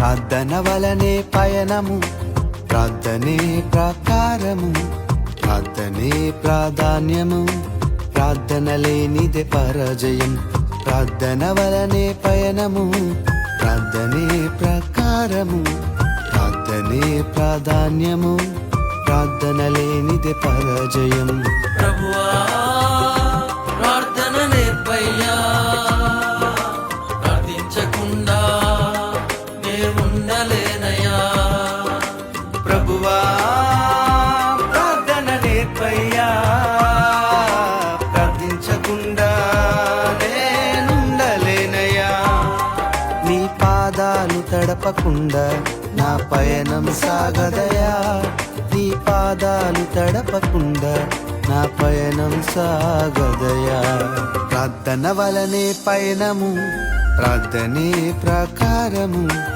ప్రార్థన వలనే పయనము, ప్రార్థనే ప్రకారము, ప్రార్థనే ప్రాధాన్యము, ప్రార్థన లేనిదే పరాజయం. ప్రార్థన వలనే పయనము, ప్రార్థనే ప్రకారము, ప్రార్థనే ప్రాధాన్యము, ప్రార్థన లేనిదే పరాజయం. ప్రభువా ప్రార్థన నేర్పయ్యా, ప్రార్థించకుండా నే ఉండలేనయ్యా. ప్రభువా ప్రార్థన నేర్పయ్యా, ప్రార్థించకుండా నేనుండలేనయ్యా. నీ పాదాలు తడపకుండా నా పయనం సాగదయా, నీ పాదాలు తడపకుండా నా పయనం సాగదయా. ప్రార్థన వలనే పయనము, ప్రార్థనే ప్రకారము,